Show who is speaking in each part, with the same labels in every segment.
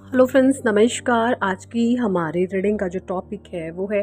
Speaker 1: Hello friends, नमस्कार। आज की हमारी रीडिंग का जो टॉपिक है वो है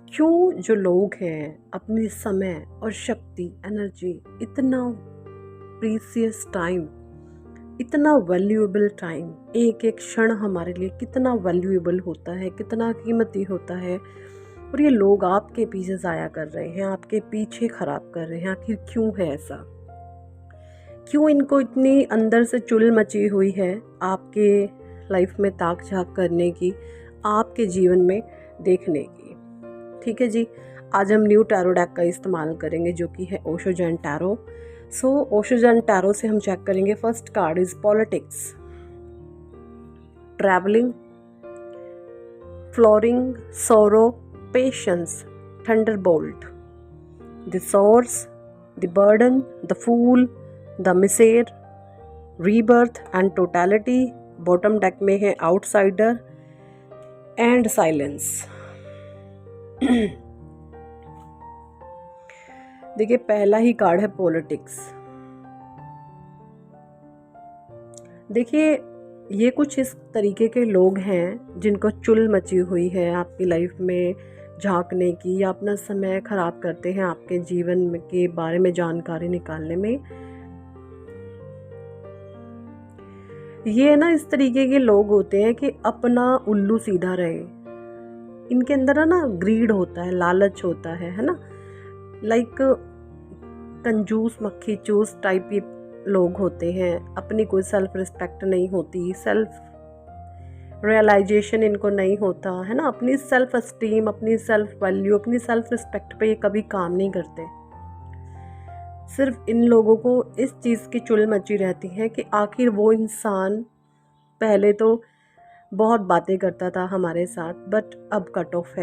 Speaker 1: क्यों जो लोग हैं अपनी समय और शक्ति एनर्जी इतना प्रीसियस टाइम, इतना वैल्यूएबल टाइम, एक एक क्षण हमारे लिए कितना वैल्यूएबल होता है, कितना कीमती होता है, और ये लोग आपके पीछे ज़ाया कर रहे हैं, आपके पीछे ख़राब कर रहे हैं। आखिर क्यों है ऐसा? क्यों इनको इतनी अंदर से चुल मची हुई है आपके लाइफ में ताक झाक करने की, आपके जीवन में देखने की? ठीक है जी, आज हम न्यू टैरो डेक का इस्तेमाल करेंगे जो कि है Osho Zen tarot. Osho Zen tarot से हम चेक करेंगे। First card is politics, traveling, flowering, sorrow, patience, thunderbolt, the source, the burden, the fool, the miser, rebirth and totality. Bottom deck में है आउटसाइडर एंड साइलेंस। देखिए, पहला ही कार्ड है politics. देखिए, ये कुछ इस तरीके के लोग हैं जिनको चुल मची हुई है आपकी लाइफ में झांकने की, या अपना समय खराब करते हैं आपके जीवन के बारे में जानकारी निकालने में। ये ना इस तरीके के लोग होते हैं कि अपना उल्लू सीधा रहे। इनके अंदर है ना ग्रीड होता है, लालच होता है ना। लाइक कंजूस मक्खी चूस टाइप ये लोग होते हैं। अपनी कोई सेल्फ रिस्पेक्ट नहीं होती, सेल्फ रियलाइजेशन इनको नहीं होता है ना। अपनी सेल्फ एस्टीम, अपनी सेल्फ वैल्यू, अपनी सेल्फ रिस्पेक्ट पे ये कभी काम नहीं करते। सिर्फ इन लोगों को इस चीज़ की चुल मची रहती है कि आखिर वो इंसान पहले तो बहुत बातें करता था हमारे साथ, बट अब कट ऑफ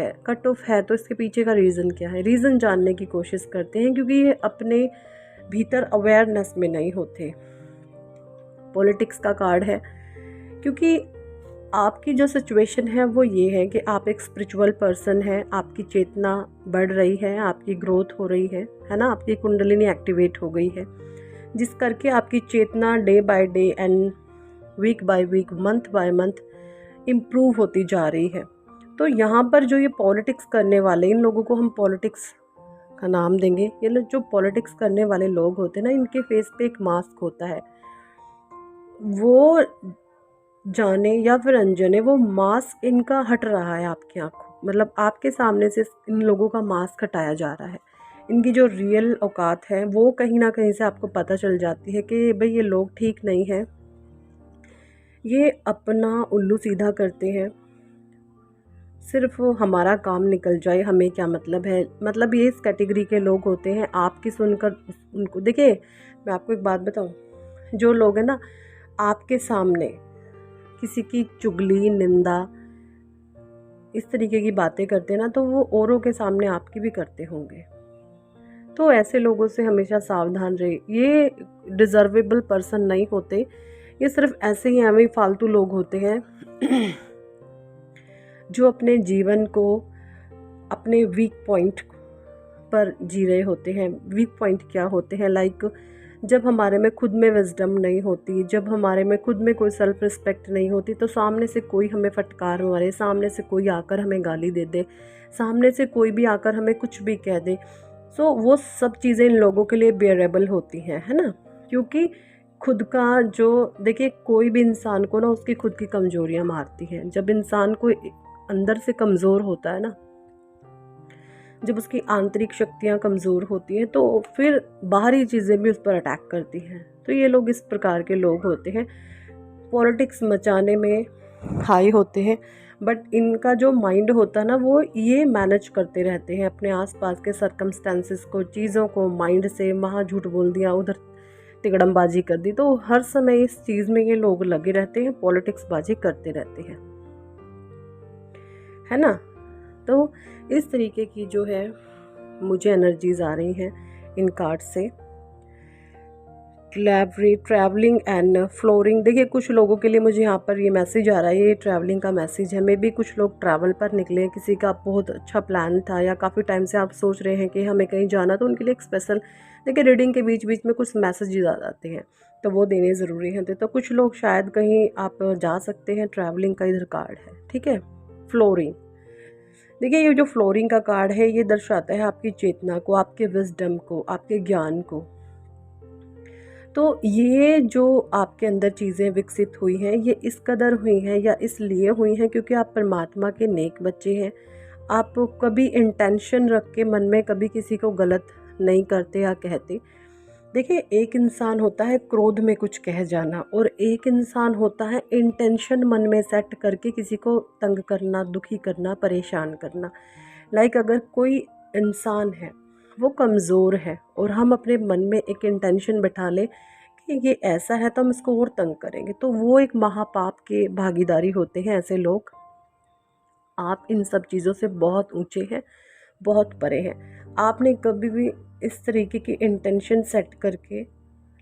Speaker 1: है। तो इसके पीछे का रीज़न क्या है? रीज़न जानने की कोशिश करते हैं क्योंकि ये अपने भीतर अवेयरनेस में नहीं होते। पॉलिटिक्स का कार्ड है क्योंकि आपकी जो सिचुएशन है वो ये है कि आप एक स्पिरिचुअल पर्सन हैं, आपकी चेतना बढ़ रही है, आपकी ग्रोथ हो रही है ना। आपकी कुंडलिनी एक्टिवेट हो गई है, जिस करके आपकी चेतना day by day and week by week, month by month improve होती जा रही है। तो यहाँ पर जो ये पॉलिटिक्स करने वाले, इन लोगों को हम पॉलिटिक्स का नाम देंगे। ये लोग जो पॉलिटिक्स करने वाले लोग होते हैं ना, इनके फेस पे एक मास्क होता है। वो जाने या फिर अनजाने वो मास्क इनका हट रहा है आपकी आंखों, मतलब आपके सामने से इन लोगों का मास्क हटाया जा रहा है। इनकी जो रियल औकात है वो कहीं ना कहीं से आपको पता चल जाती है कि भाई ये लोग ठीक नहीं हैं। ये अपना उल्लू सीधा करते हैं, सिर्फ हमारा काम निकल जाए हमें क्या मतलब है। मतलब ये इस कैटेगरी के लोग होते हैं। आपकी सुनकर उनको, देखिए मैं आपको एक बात बताऊं, जो लोग हैं ना आपके सामने किसी की चुगली, निंदा, इस तरीके की बातें करते हैं ना, तो वो औरों के सामने आपकी भी करते होंगे। तो ऐसे लोगों से हमेशा सावधान रहे। ये डिजर्वेबल पर्सन नहीं होते, ये सिर्फ ऐसे ही हमें फालतू लोग होते हैं जो अपने जीवन को अपने वीक पॉइंट पर जी रहे होते हैं। वीक पॉइंट क्या होते हैं? लाइक जब हमारे में खुद में विजडम नहीं होती, जब हमारे में खुद में कोई सेल्फ रिस्पेक्ट नहीं होती, तो सामने से कोई हमें फटकार मारे, सामने से कोई आकर हमें गाली दे दे, सामने से कोई भी आकर हमें कुछ भी कह दे, सो वो सब चीज़ें इन लोगों के लिए बेयरेबल होती हैं, है ना। क्योंकि खुद का जो, देखिए कोई भी इंसान को ना उसकी खुद की कमजोरियां मारती हैं। जब इंसान को अंदर से कमज़ोर होता है ना, जब उसकी आंतरिक शक्तियाँ कमज़ोर होती हैं, तो फिर बाहरी चीज़ें भी उस पर अटैक करती हैं। तो ये लोग इस प्रकार के लोग होते हैं, पॉलिटिक्स मचाने में हाई होते हैं, बट इनका जो माइंड होता है ना वो ये मैनेज करते रहते हैं अपने आसपास के सर्कमस्टेंसेस को, चीज़ों को। माइंड से वहाँ झूठ बोल दिया, उधर तिकड़मबाजी कर दी, तो हर समय इस चीज़ में ये लोग लगे रहते हैं, पॉलिटिक्स बाजी करते रहते हैं, है ना। तो इस तरीके की जो है मुझे एनर्जीज आ रही हैं इन कार्ड से। ट्रैवलिंग एंड फ्लोरिंग, देखिए कुछ लोगों के लिए मुझे यहाँ पर ये मैसेज आ रहा है, ये ट्रैवलिंग का मैसेज है। मे बी कुछ लोग ट्रैवल पर निकले, किसी का बहुत अच्छा प्लान था, या काफ़ी टाइम से आप सोच रहे हैं कि हमें कहीं जाना, तो उनके लिए एक स्पेशल, देखिए रीडिंग के बीच बीच में कुछ मैसेजेस आ जाते हैं। तो वो देने ज़रूरी हैं। तो कुछ लोग शायद कहीं आप जा सकते हैं, ट्रैवलिंग का इधर कार्ड है, ठीक है। फ्लोरिंग, देखिए ये जो फ्लोरिंग का कार्ड है ये दर्शाता है आपकी चेतना को, आपके विजडम को, आपके ज्ञान को। तो ये जो आपके अंदर चीज़ें विकसित हुई हैं ये इस कदर हुई हैं या इसलिए हुई हैं क्योंकि आप परमात्मा के नेक बच्चे हैं। आप कभी इंटेंशन रख के मन में कभी किसी को गलत नहीं करते या कहते। देखिए एक इंसान होता है क्रोध में कुछ कह जाना, और एक इंसान होता है इंटेंशन मन में सेट करके किसी को तंग करना, दुखी करना, परेशान करना। लाइक अगर कोई इंसान है वो कमज़ोर है और हम अपने मन में एक इंटेंशन बैठा लें कि ये ऐसा है तो हम इसको और तंग करेंगे, तो वो एक महापाप के भागीदारी होते हैं ऐसे लोग। आप इन सब चीज़ों से बहुत ऊंचे हैं, बहुत परे हैं। आपने कभी भी इस तरीके की इंटेंशन सेट करके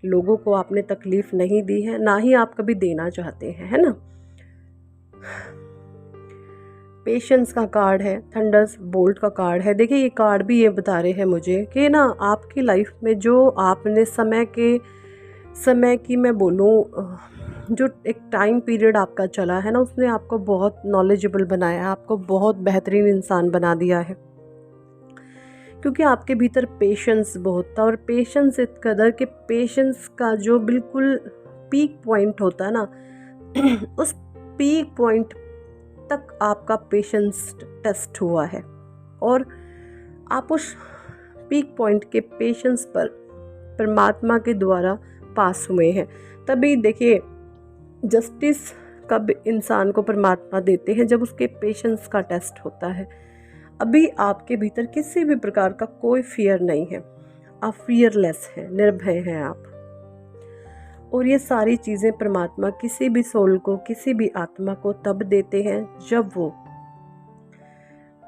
Speaker 1: लोगों को आपने तकलीफ़ नहीं दी है, ना ही आप कभी देना चाहते हैं, है ना। पेशेंस का कार्ड है, थंडर्स बोल्ट का कार्ड है। देखिए ये कार्ड भी ये बता रहे हैं मुझे कि ना आपकी लाइफ में जो आपने समय की मैं बोलूँ जो एक टाइम पीरियड आपका चला है ना, उसने आपको बहुत नॉलेजेबल बनाया है, आपको बहुत बेहतरीन इंसान बना दिया है, क्योंकि आपके भीतर पेशेंस बहुत था। और पेशेंस इस कदर के पेशेंस का जो बिल्कुल पीक पॉइंट होता है ना उस पीक पॉइंट तक आपका पेशेंस टेस्ट हुआ है, और आप उस पीक पॉइंट के पेशेंस पर परमात्मा के द्वारा पास हुए हैं। तभी देखिए जस्टिस कब इंसान को परमात्मा देते हैं, जब उसके पेशेंस का टेस्ट होता है। अभी आपके भीतर किसी भी प्रकार का कोई फियर नहीं है, आप फियरलेस हैं, निर्भय हैं आप। और ये सारी चीज़ें परमात्मा किसी भी सोल को, किसी भी आत्मा को तब देते हैं जब वो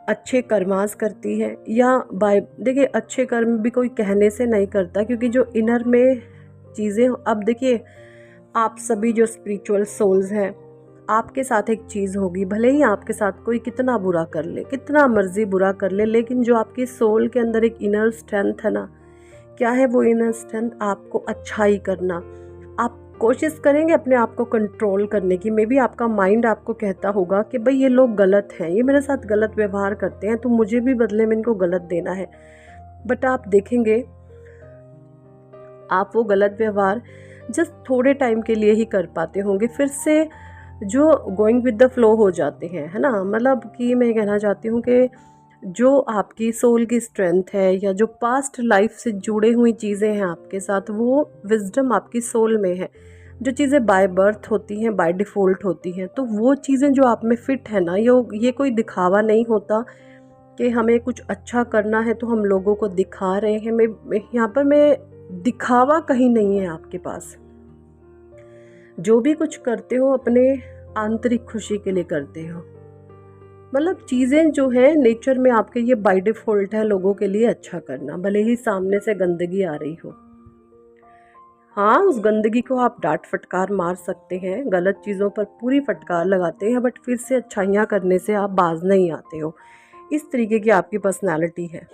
Speaker 1: अच्छे कर्मास करती है, या देखिए अच्छे कर्म भी कोई कहने से नहीं करता, क्योंकि जो इनर में चीज़ें, अब देखिए आप सभी जो स्पिरिचुअल सोल्स हैं, आपके साथ एक चीज़ होगी, भले ही आपके साथ कोई कितना बुरा कर ले, कितना मर्जी बुरा कर ले, लेकिन जो आपकी सोल के अंदर एक इनर स्ट्रेंथ है ना, क्या है वो इनर स्ट्रेंथ? आपको अच्छाई करना। आप कोशिश करेंगे अपने आप को कंट्रोल करने की। मे बी आपका माइंड आपको कहता होगा कि भाई ये लोग गलत हैं, ये मेरे साथ गलत व्यवहार करते हैं, तो मुझे भी बदले में इनको गलत देना है। बट आप देखेंगे आप वो गलत व्यवहार जस्ट थोड़े टाइम के लिए ही कर पाते होंगे, फिर से जो गोइंग विद द फ्लो हो जाते हैं, है ना। मतलब कि मैं कहना चाहती हूँ कि जो आपकी सोल की स्ट्रेंथ है, या जो पास्ट लाइफ से जुड़े हुई चीज़ें हैं आपके साथ, वो विजडम आपकी सोल में है। जो चीज़ें बाय बर्थ होती हैं, बाय डिफ़ॉल्ट होती हैं, तो वो चीज़ें जो आप में फिट है ना, ये कोई दिखावा नहीं होता कि हमें कुछ अच्छा करना है तो हम लोगों को दिखा रहे हैं। यहाँ पर मैं दिखावा कहीं नहीं है आपके पास। जो भी कुछ करते हो अपने आंतरिक खुशी के लिए करते हो। मतलब चीज़ें जो है नेचर में आपके ये बाय डिफ़ॉल्ट है लोगों के लिए अच्छा करना, भले ही सामने से गंदगी आ रही हो। हाँ, उस गंदगी को आप डांट फटकार मार सकते हैं, गलत चीज़ों पर पूरी फटकार लगाते हैं, बट फिर से अच्छाइयाँ करने से आप बाज नहीं आते हो। इस तरीके की आपकी पर्सनैलिटी है।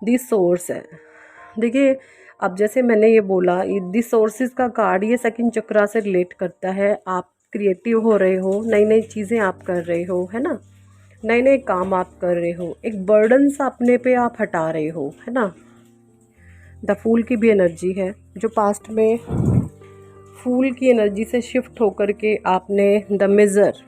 Speaker 1: दी सोर्स है, देखिए अब जैसे मैंने ये बोला, दी सोर्सेज का कार्ड ये सेकंड चक्रा से रिलेट करता है। आप क्रिएटिव हो रहे हो, नई नई चीज़ें आप कर रहे हो, है ना, नए नए काम आप कर रहे हो, एक बर्डन सा अपने पे आप हटा रहे हो, है ना। द फूल की भी एनर्जी है, जो पास्ट में फूल की एनर्जी से शिफ्ट होकर के आपने द मेजर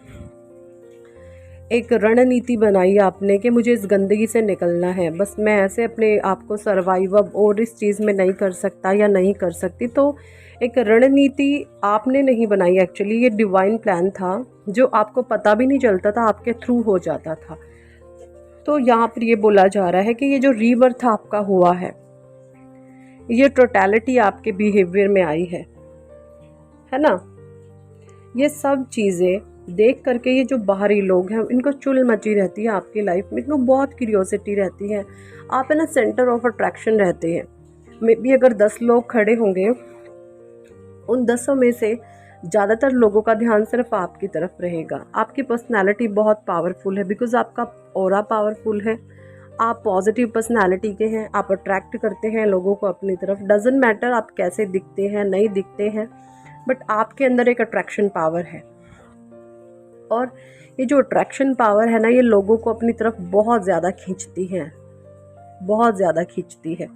Speaker 1: एक रणनीति बनाई आपने कि मुझे इस गंदगी से निकलना है, बस मैं ऐसे अपने आप को सर्वाइव अब और इस चीज़ में नहीं कर सकता या नहीं कर सकती। तो एक रणनीति आपने नहीं बनाई, एक्चुअली ये डिवाइन प्लान था जो आपको पता भी नहीं चलता था, आपके थ्रू हो जाता था। तो यहाँ पर ये बोला जा रहा है कि ये जो रीबर्थ आपका हुआ है, ये टोटलिटी आपके बिहेवियर में आई है ना। ये सब चीज़ें देख करके ये जो बाहरी लोग हैं इनको चुल मची रहती है आपकी लाइफ में, इनको बहुत क्यूरियोसिटी रहती है। आप है ना सेंटर ऑफ अट्रैक्शन रहते हैं। मे बी अगर 10 लोग खड़े होंगे, उन 10 में से ज़्यादातर लोगों का ध्यान सिर्फ आपकी तरफ रहेगा। आपकी पर्सनैलिटी बहुत पावरफुल है, बिकॉज़ आपका ऑरा पावरफुल है, आप पॉजिटिव पर्सनालिटी के हैं, आप अट्रैक्ट करते हैं लोगों को अपनी तरफ। डजेंट मैटर आप कैसे दिखते हैं, नहीं दिखते हैं, बट आपके अंदर एक अट्रैक्शन पावर है। और ये जो अट्रैक्शन पावर है ना, ये लोगों को अपनी तरफ बहुत ज़्यादा खींचती है, बहुत ज़्यादा खींचती है।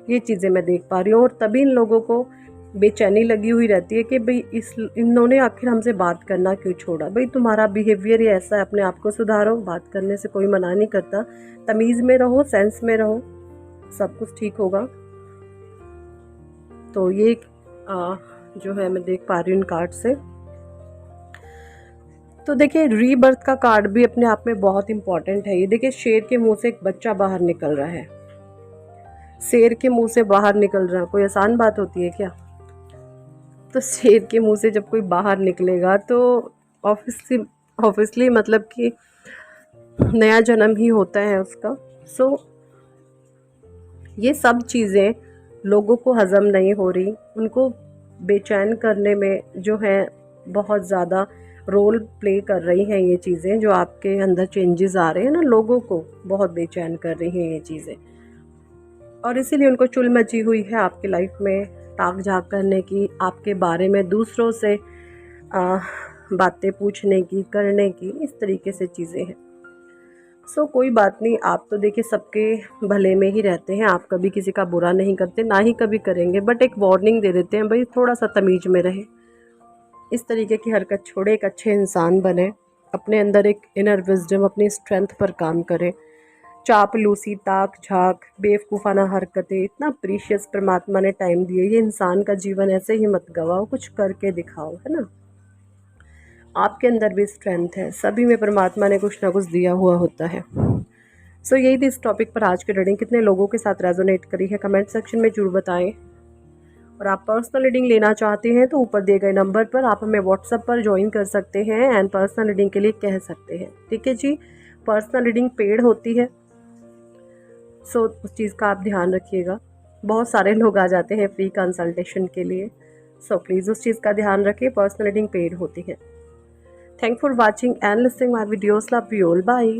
Speaker 1: ये चीज़ें मैं देख पा रही हूँ। और तभी इन लोगों को बेचैनी लगी हुई रहती है कि भाई इन्होंने आखिर हमसे बात करना क्यों छोड़ा। भाई तुम्हारा बिहेवियर ही ऐसा है, अपने आप को सुधारो। बात करने से कोई मना नहीं करता, तमीज़ में रहो, सेंस में रहो, सब कुछ ठीक होगा। तो ये जो है मैं देख पा रही हूँ इन कार्ड से। तो देखिए रीबर्थ का कार्ड भी अपने आप में बहुत इंपॉर्टेंट है। ये देखिए शेर के मुंह से एक बच्चा बाहर निकल रहा है। शेर के मुंह से बाहर निकल रहा है, कोई आसान बात होती है क्या? तो शेर के मुंह से जब कोई बाहर निकलेगा तो ऑब्वियसली मतलब कि नया जन्म ही होता है उसका। सो ये सब चीज़ें लोगों को हज़म नहीं हो रही, उनको बेचैन करने में जो है बहुत ज़्यादा रोल प्ले कर रही हैं ये चीज़ें। जो आपके अंदर चेंजेस आ रहे हैं ना, लोगों को बहुत बेचैन कर रही हैं ये चीज़ें। और इसीलिए उनको चुल मची हुई है आपकी लाइफ में ताक झाक करने की, आपके बारे में दूसरों से बातें पूछने की, करने की, इस तरीके से चीज़ें हैं। सो कोई बात नहीं, आप तो देखिए सबके भले में ही रहते हैं, आप कभी किसी का बुरा नहीं करते, ना ही कभी करेंगे, बट एक वार्निंग दे देते हैं भाई थोड़ा सा तमीज में रहे, इस तरीके की हरकत छोड़े, एक अच्छे इंसान बने, अपने अंदर एक इनर विजडम, अपनी स्ट्रेंथ पर काम करें। चापलूसी, ताक झाक, बेवकूफ़ाना हरकतें, इतना प्रीशियस परमात्मा ने टाइम दिए, ये इंसान का जीवन ऐसे ही मत गवाओ, कुछ करके दिखाओ, है ना। आपके अंदर भी स्ट्रेंथ है, सभी में परमात्मा ने कुछ ना कुछ दिया हुआ होता है। सो यही थी इस टॉपिक पर आज की रीडिंग। कितने लोगों के साथ रेजोनेट करी है कमेंट सेक्शन में जरूर बताएं। और आप पर्सनल रीडिंग लेना चाहते हैं तो ऊपर दिए गए नंबर पर आप हमें व्हाट्सएप पर ज्वाइन कर सकते हैं एंड पर्सनल रीडिंग के लिए कह सकते हैं, ठीक है जी। पर्सनल रीडिंग पेड होती है, सो उस चीज़ का आप ध्यान रखिएगा। बहुत सारे लोग आ जाते हैं फ्री कंसल्टेशन के लिए, सो प्लीज़ उस चीज़ का ध्यान रखिए, पर्सनल रीडिंग पेड होती है। Thank for watching and listening my videos. Love you all, bye.